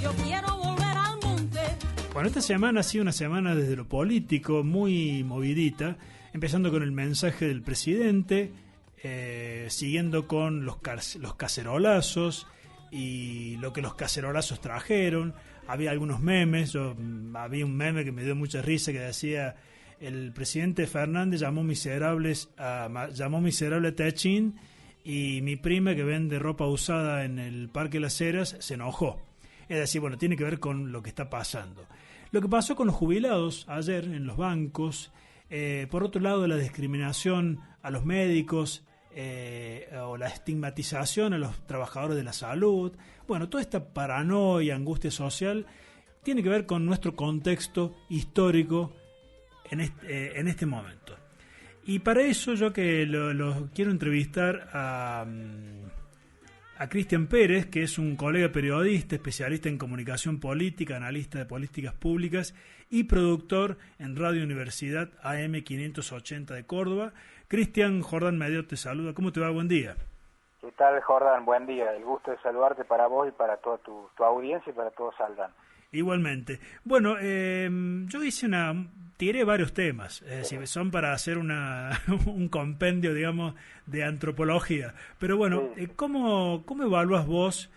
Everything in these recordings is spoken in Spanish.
Yo quiero volver al monte. Bueno, esta semana ha sido una semana desde lo político muy movidita, empezando con el mensaje del presidente, siguiendo con los cacerolazos y lo que los cacerolazos trajeron. Había algunos memes, había un meme que me dio mucha risa que decía: el presidente Fernández llamó miserable a Techín, y mi prima que vende ropa usada en el Parque Las Heras se enojó. Es decir, bueno, tiene que ver con lo que está pasando. Lo que pasó con los jubilados ayer en los bancos, por otro lado la discriminación a los médicos, o la estigmatización a los trabajadores de la salud. Bueno, toda esta paranoia, angustia social, tiene que ver con nuestro contexto histórico en este momento. Y para eso yo que lo quiero entrevistar a Cristian Pérez, que es un colega periodista, especialista en comunicación política, analista de políticas públicas y productor en Radio Universidad AM 580 de Córdoba. Cristian, Jordán Medio te saluda. ¿Cómo te va? Buen día. ¿Qué tal, Jordán? Buen día. El gusto de saludarte para vos y para toda tu audiencia y para todos Saldán. Igualmente. Bueno, yo tiré varios temas, es decir, son para hacer un compendio, digamos, de antropología. Pero bueno, sí. ¿Cómo evalúas vos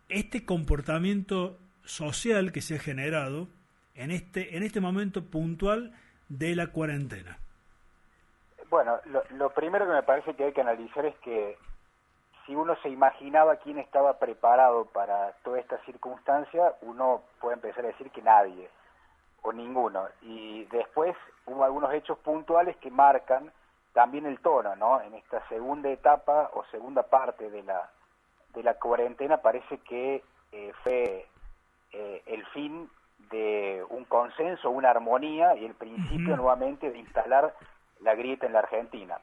este comportamiento social que se ha generado en este momento puntual de la cuarentena? Bueno, lo primero que me parece que hay que analizar es que si uno se imaginaba quién estaba preparado para toda esta circunstancia, uno puede empezar a decir que nadie o ninguno. Y después hubo algunos hechos puntuales que marcan también el tono, ¿no? En esta segunda etapa o segunda parte de la cuarentena parece que fue el fin de un consenso, una armonía y el principio nuevamente de instalar la grieta en la Argentina.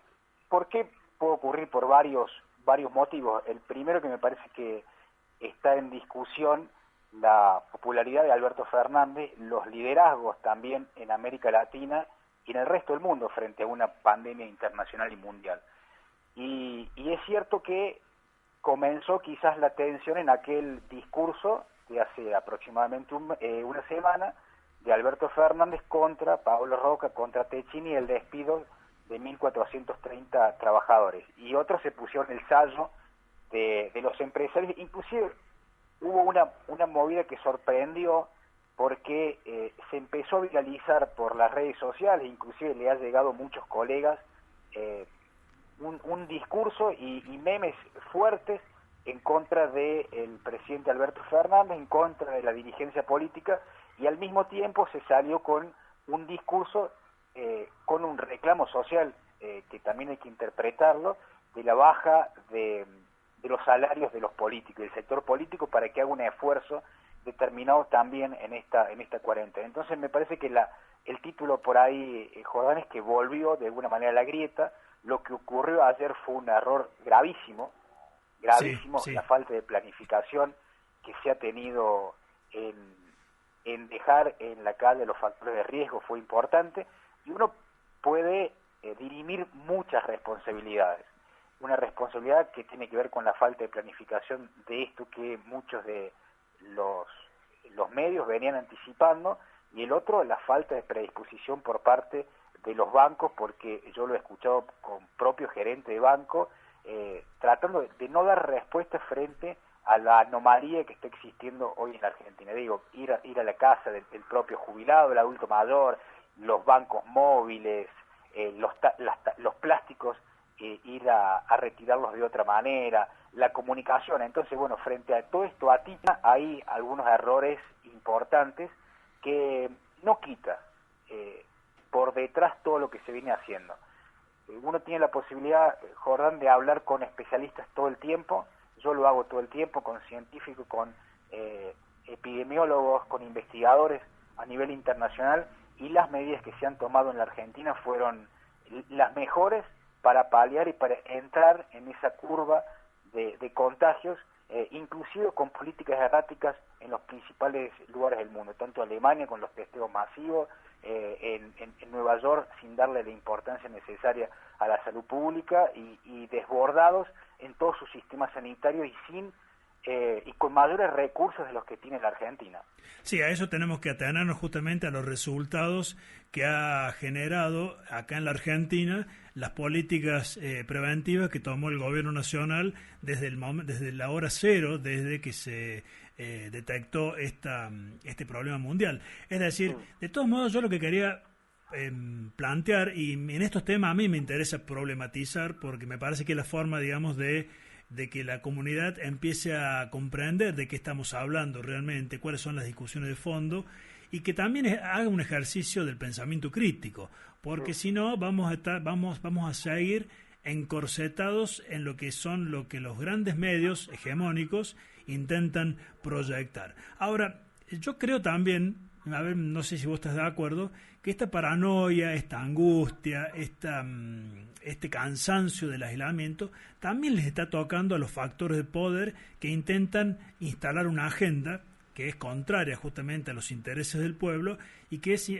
¿Por qué puede ocurrir? Por varios motivos. El primero, que me parece que está en discusión la popularidad de Alberto Fernández, los liderazgos también en América Latina y en el resto del mundo frente a una pandemia internacional y mundial. Y es cierto que comenzó quizás la tensión en aquel discurso de hace aproximadamente una semana de Alberto Fernández contra Pablo Roca, contra Techín y el despido de 1.430 trabajadores. Y otros se pusieron el sallo de los empresarios. Inclusive hubo una movida que sorprendió porque se empezó a viralizar por las redes sociales, inclusive le ha llegado a muchos colegas un discurso y memes fuertes en contra del presidente Alberto Fernández, en contra de la dirigencia política, y al mismo tiempo se salió con un discurso, con un reclamo social, que también hay que interpretarlo, de la baja de los salarios de los políticos, del sector político, para que haga un esfuerzo determinado también en esta cuarentena. Entonces me parece que el título por ahí, Jordán, es que volvió de alguna manera la grieta. Lo que ocurrió ayer fue un error gravísimo, sí. La falta de planificación que se ha tenido en dejar en la calle los factores de riesgo fue importante, y uno puede dirimir muchas responsabilidades. Una responsabilidad que tiene que ver con la falta de planificación de esto que muchos de los medios venían anticipando, y el otro, la falta de predisposición por parte de los bancos, porque yo lo he escuchado con propio gerente de banco, tratando de no dar respuesta frente a la anomalía que está existiendo hoy en la Argentina. Digo, ir a la casa del propio jubilado, el adulto mayor, los bancos móviles, los plásticos, ir a retirarlos de otra manera, la comunicación. Entonces, bueno, frente a todo esto hay algunos errores importantes que no quita por detrás todo lo que se viene haciendo. Uno tiene la posibilidad, Jordán, de hablar con especialistas todo el tiempo. Yo lo hago todo el tiempo con científicos, con epidemiólogos, con investigadores a nivel internacional, y las medidas que se han tomado en la Argentina fueron las mejores para paliar y para entrar en esa curva de contagios, inclusive con políticas erráticas en los principales lugares del mundo, tanto Alemania con los testeos masivos, en Nueva York sin darle la importancia necesaria a la salud pública, y desbordados en todo su sistema sanitario y sin y con mayores recursos de los que tiene la Argentina. Sí, a eso tenemos que atenernos justamente a los resultados que ha generado acá en la Argentina las políticas preventivas que tomó el gobierno nacional desde la hora cero, desde que se detectó este problema mundial. Es decir, de todos modos, yo lo que quería plantear, y en estos temas a mí me interesa problematizar, porque me parece que es la forma, digamos, de que la comunidad empiece a comprender de qué estamos hablando realmente, cuáles son las discusiones de fondo, y que también haga un ejercicio del pensamiento crítico, porque si no vamos a seguir encorsetados en lo que los grandes medios hegemónicos intentan proyectar. Ahora, yo creo también, a ver, no sé si vos estás de acuerdo, que esta paranoia, esta angustia, este cansancio del aislamiento también les está tocando a los factores de poder que intentan instalar una agenda que es contraria justamente a los intereses del pueblo y que es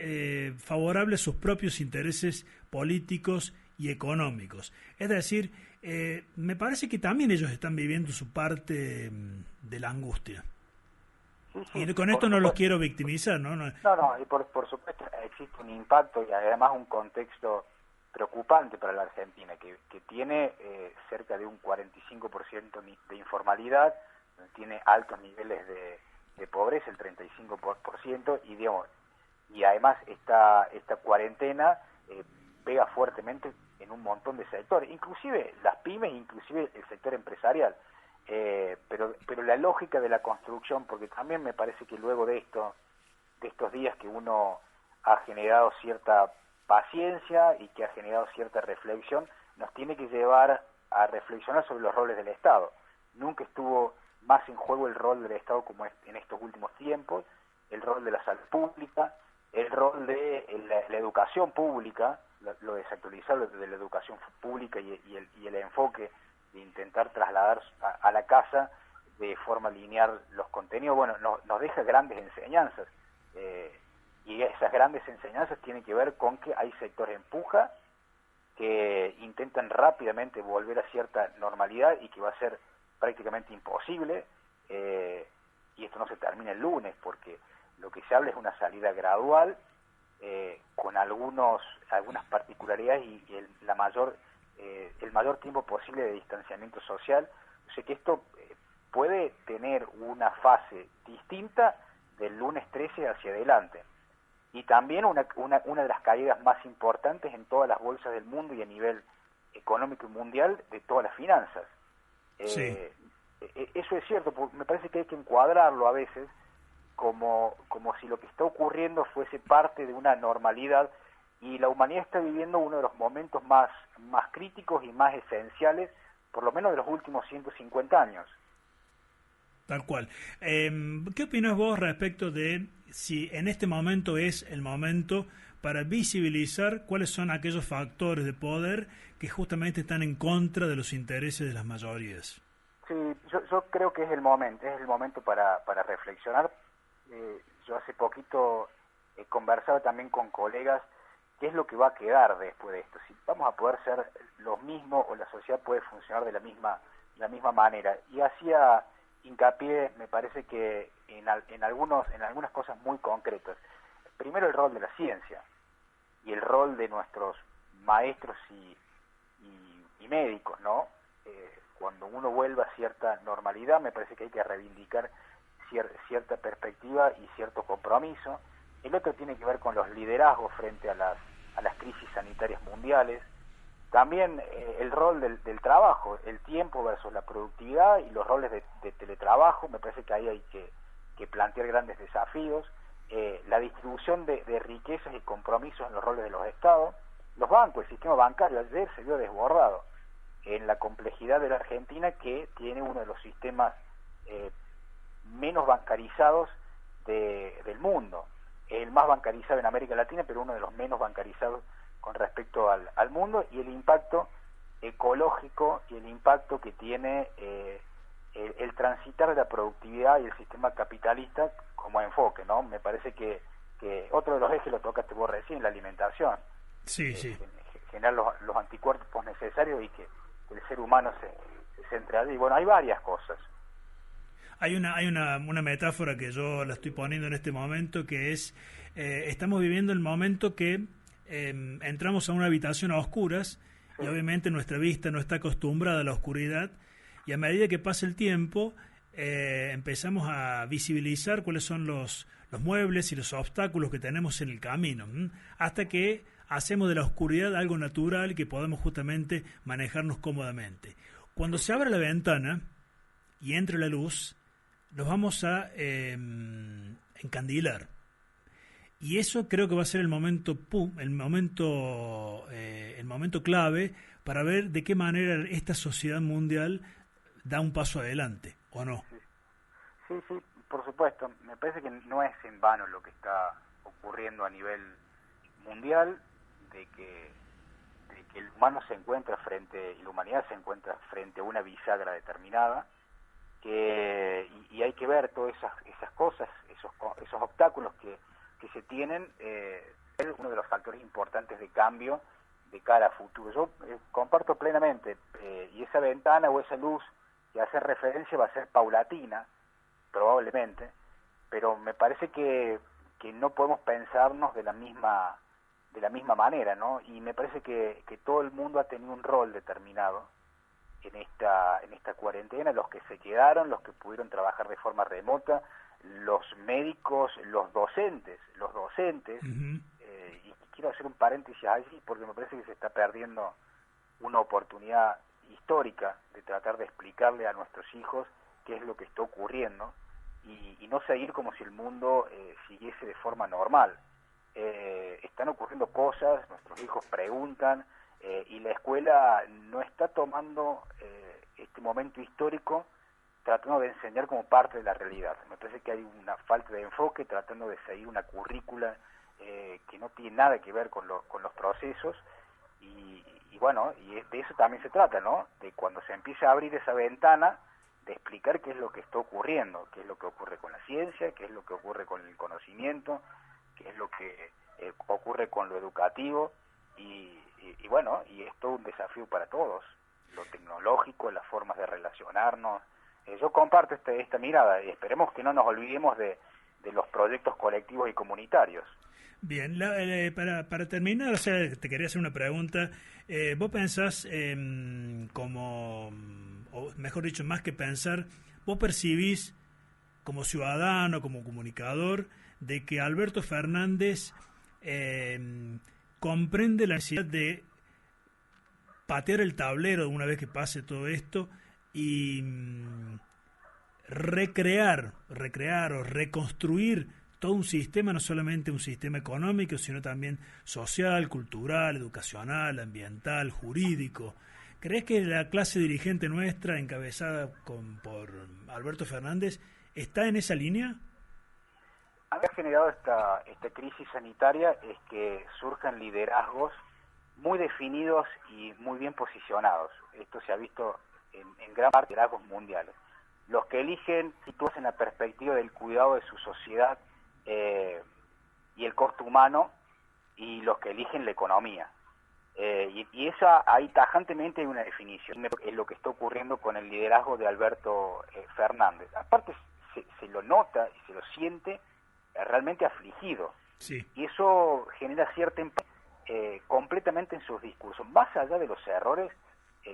favorable a sus propios intereses políticos y económicos. Es decir, me parece que también ellos están viviendo su parte de la angustia. Sí, y con esto no los quiero victimizar, ¿no? No, y por supuesto existe un impacto y además un contexto preocupante para la Argentina, que tiene cerca de un 45% de informalidad, tiene altos niveles de pobreza, el 35%, y digamos, y además esta cuarentena pega fuertemente en un montón de sectores, inclusive las pymes, inclusive el sector empresarial. Pero la lógica de la construcción, porque también me parece que luego de estos días que uno ha generado cierta paciencia y que ha generado cierta reflexión, nos tiene que llevar a reflexionar sobre los roles del Estado. Nunca estuvo más en juego el rol del Estado como en estos últimos tiempos, el rol de la salud pública, el rol de la educación pública, lo desactualizado de la educación pública y el enfoque de intentar trasladar a la casa de forma lineal los contenidos. Bueno, nos deja grandes enseñanzas, y esas grandes enseñanzas tienen que ver con que hay sectores en puja que intentan rápidamente volver a cierta normalidad y que va a ser prácticamente imposible, y esto no se termina el lunes, porque lo que se habla es una salida gradual, con algunas particularidades y el mayor tiempo posible de distanciamiento social. O sea que esto puede tener una fase distinta del lunes 13 hacia adelante. Y también una de las caídas más importantes en todas las bolsas del mundo y a nivel económico y mundial de todas las finanzas. Sí. Eso es cierto, me parece que hay que encuadrarlo a veces como si lo que está ocurriendo fuese parte de una normalidad, y la humanidad está viviendo uno de los momentos más críticos y más esenciales, por lo menos de los últimos 150 años. Tal cual. ¿Qué opinas vos respecto de si en este momento es el momento para visibilizar cuáles son aquellos factores de poder que justamente están en contra de los intereses de las mayorías? Sí, yo creo que es el momento para reflexionar. Yo hace poquito he conversado también con colegas qué es lo que va a quedar después de esto, si vamos a poder ser los mismos o la sociedad puede funcionar de la misma manera. Y hacía hincapié, me parece que en algunas cosas muy concretas. Primero, el rol de la ciencia y el rol de nuestros maestros y médicos, ¿no? Cuando uno vuelva a cierta normalidad, me parece que hay que reivindicar cierta perspectiva y cierto compromiso. El otro tiene que ver con los liderazgos frente a las crisis sanitarias mundiales. También el rol del trabajo, el tiempo versus la productividad y los roles de teletrabajo. Me parece que ahí hay que plantear grandes desafíos. La distribución de riquezas y compromisos en los roles de los estados. Los bancos, el sistema bancario ayer se vio desbordado en la complejidad de la Argentina, que tiene uno de los sistemas menos bancarizados del mundo. El más bancarizado en América Latina, pero uno de los menos bancarizados con respecto al mundo, y el impacto ecológico y el impacto que tiene el transitar de la productividad y el sistema capitalista como enfoque, ¿no? Me parece que otro de los ejes lo tocaste vos recién, la alimentación. Sí, sí. Generar los anticuerpos necesarios y que el ser humano se entre allí. Y bueno, hay varias cosas. Hay una metáfora que yo la estoy poniendo en este momento, que es, estamos viviendo el momento que entramos a una habitación a oscuras y obviamente nuestra vista no está acostumbrada a la oscuridad, y a medida que pasa el tiempo empezamos a visibilizar cuáles son los muebles y los obstáculos que tenemos en el camino, hasta que hacemos de la oscuridad algo natural y que podamos justamente manejarnos cómodamente. Cuando se abra la ventana y entre la luz, nos vamos a encandilar. Y eso creo que va a ser el momento clave para ver de qué manera esta sociedad mundial da un paso adelante, ¿o no? Sí, por supuesto. Me parece que no es en vano lo que está ocurriendo a nivel mundial, de que el humano se encuentra y la humanidad se encuentra frente a una bisagra determinada, y hay que ver todas esas cosas, esos obstáculos que se tienen, es uno de los factores importantes de cambio de cara a futuro. Yo comparto plenamente, y esa ventana o esa luz que hace referencia va a ser paulatina, probablemente, pero me parece que no podemos pensarnos de la misma manera, ¿no? Y me parece que todo el mundo ha tenido un rol determinado en esta cuarentena, los que se quedaron, los que pudieron trabajar de forma remota, los médicos, los docentes, Uh-huh. Y quiero hacer un paréntesis allí porque me parece que se está perdiendo una oportunidad histórica de tratar de explicarle a nuestros hijos qué es lo que está ocurriendo y no seguir como si el mundo siguiese de forma normal. Están ocurriendo cosas, nuestros hijos preguntan, y la escuela no está tomando este momento histórico tratando de enseñar como parte de la realidad. Me parece que hay una falta de enfoque tratando de seguir una currícula que no tiene nada que ver con los procesos, y bueno, y de eso también se trata, ¿no? De cuando se empieza a abrir esa ventana, de explicar qué es lo que está ocurriendo, qué es lo que ocurre con la ciencia, qué es lo que ocurre con el conocimiento, qué es lo que ocurre con lo educativo, y bueno, y es todo un desafío para todos, lo tecnológico, las formas de relacionarnos. Yo comparto esta mirada y esperemos que no nos olvidemos de los proyectos colectivos y comunitarios. Bien, para terminar, o sea, te quería hacer una pregunta. ¿Vos pensás o mejor dicho, más que pensar, vos percibís como ciudadano, como comunicador, de que Alberto Fernández comprende la necesidad de patear el tablero una vez que pase todo esto y recrear o reconstruir todo un sistema, no solamente un sistema económico, sino también social, cultural, educacional, ambiental, jurídico? ¿Crees que la clase dirigente nuestra, encabezada por Alberto Fernández, está en esa línea? A mí ha generado esta crisis sanitaria es que surjan liderazgos muy definidos y muy bien posicionados. Esto se ha visto en gran parte de liderazgos mundiales. Los que eligen situarse en la perspectiva del cuidado de su sociedad y el costo humano, y los que eligen la economía. Y esa, ahí tajantemente hay una definición. Es lo que está ocurriendo con el liderazgo de Alberto Fernández. Aparte se lo nota y se lo siente realmente afligido. Sí. Y eso genera cierta completamente en sus discursos, más allá de los errores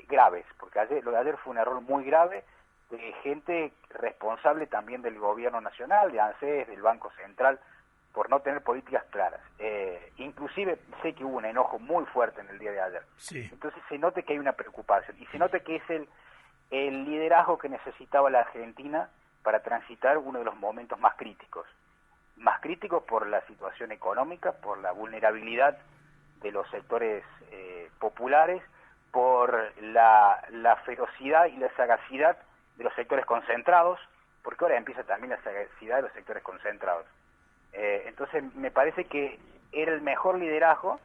graves, porque lo de ayer fue un error muy grave de gente responsable también del gobierno nacional, de ANSES, del Banco Central, por no tener políticas claras. Inclusive sé que hubo un enojo muy fuerte en el día de ayer. Sí. Entonces se nota que hay una preocupación y se nota que es el liderazgo que necesitaba la Argentina para transitar uno de los momentos más críticos por la situación económica, por la vulnerabilidad de los sectores populares, por la ferocidad y la sagacidad de los sectores concentrados, porque ahora empieza también la sagacidad de los sectores concentrados. Entonces me parece que era el mejor liderazgo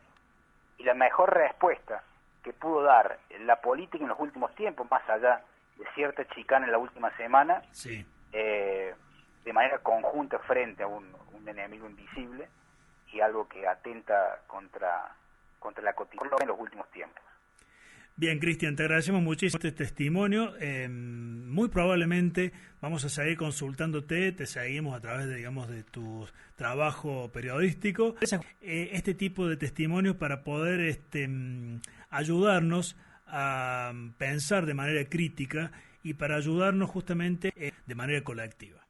y la mejor respuesta que pudo dar la política en los últimos tiempos, más allá de cierta chicana en la última semana, Sí. De manera conjunta frente a un enemigo invisible y algo que atenta contra la cotidianidad en los últimos tiempos. Bien, Cristian, te agradecemos muchísimo este testimonio. Muy probablemente vamos a seguir consultándote, te seguimos a través de, digamos, de tu trabajo periodístico. Este tipo de testimonios para poder ayudarnos a pensar de manera crítica y para ayudarnos justamente de manera colectiva.